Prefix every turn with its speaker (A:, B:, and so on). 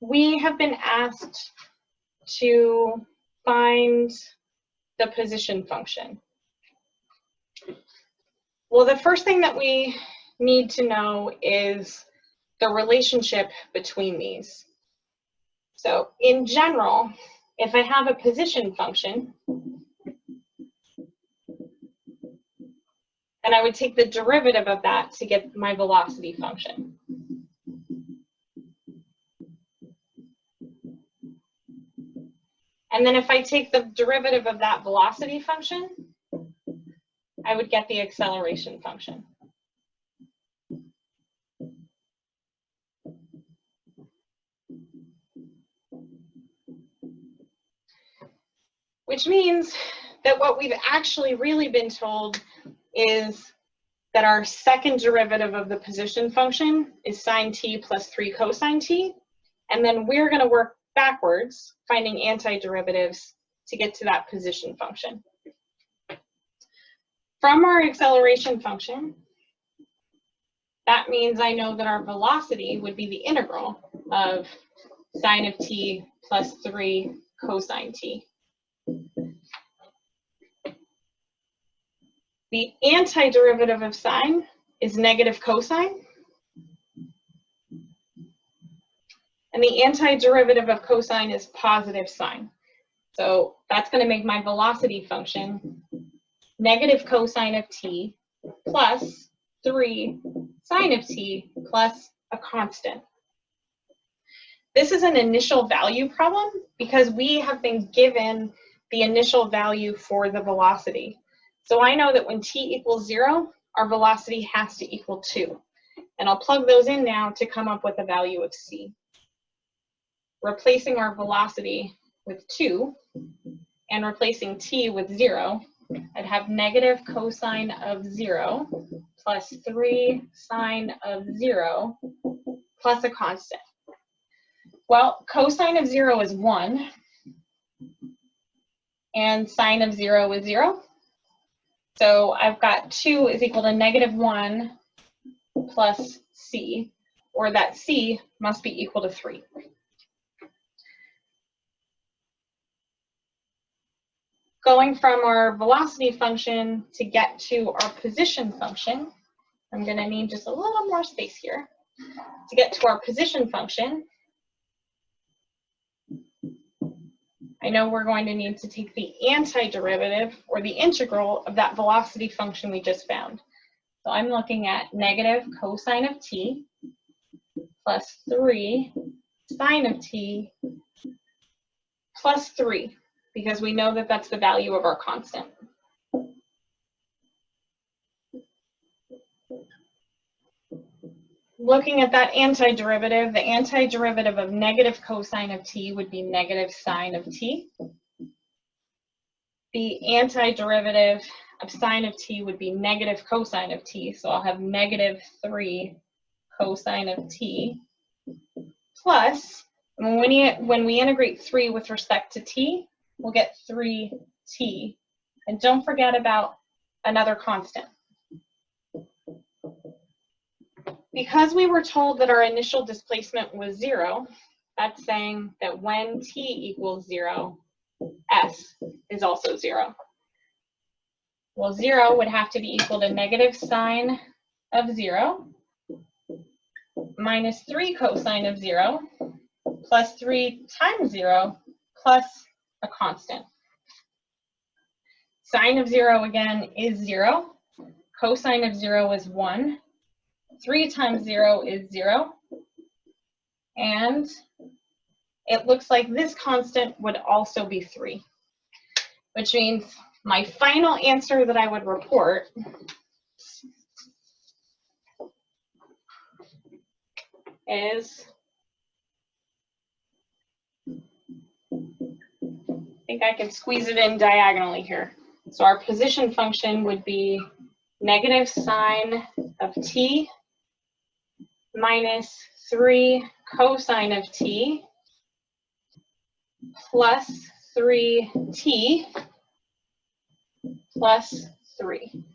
A: we have been asked to find the position function. Well, the first thing that we need to know is the relationship between these. So in general, if I have a position function, then I would take the derivative of that to get my velocity function. And then if I take the derivative of that velocity function, I would get the acceleration function. Which means that what we've actually really been told is that our second derivative of the position function is sine t plus 3 cosine t. And then we're going to work backwards, finding antiderivatives to get to that position function. From our acceleration function, that means I know that our velocity would be the integral of sine of t plus 3 cosine t. The antiderivative of sine is negative cosine. And the antiderivative of cosine is positive sine. So that's going to make my velocity function negative cosine of t plus 3 sine of t plus a constant. This is an initial value problem because we have been given the initial value for the velocity. So I know that when t equals 0, our velocity has to equal 2. And I'll plug those in now to come up with a value of c. Replacing our velocity with 2 and replacing t with 0, I'd have negative cosine of 0 plus 3 sine of 0 plus a constant. Well, cosine of 0 is 1 and sine of 0 is 0. So I've got 2 is equal to negative 1 plus c, or that c must be equal to 3. Going from our velocity function to get to our position function, I'm going to need just a little more space here. To get to our position function, I know we're going to need to take the antiderivative, or the integral, of that velocity function we just found. So I'm looking at negative cosine of t plus 3 sine of t plus 3, because we know that that's the value of our constant. Looking at that antiderivative, the antiderivative of negative cosine of t would be negative sine of t. The antiderivative of sine of t would be negative cosine of t, so I'll have negative 3 cosine of t plus, when we integrate 3 with respect to t, we'll get 3t. And don't forget about another constant. Because we were told that our initial displacement was 0, that's saying that when t equals 0, s is also 0. Well, 0 would have to be equal to negative sine of 0 minus 3 cosine of 0 plus 3 times 0 plus a constant. Sine of 0 again is 0. Cosine of 0 is 1. 3 times 0 is 0. And it looks like this constant would also be 3, which means my final answer that I would report is, I think I can squeeze it in diagonally here. So our position function would be negative sine of t minus 3 cosine of t plus 3t plus 3.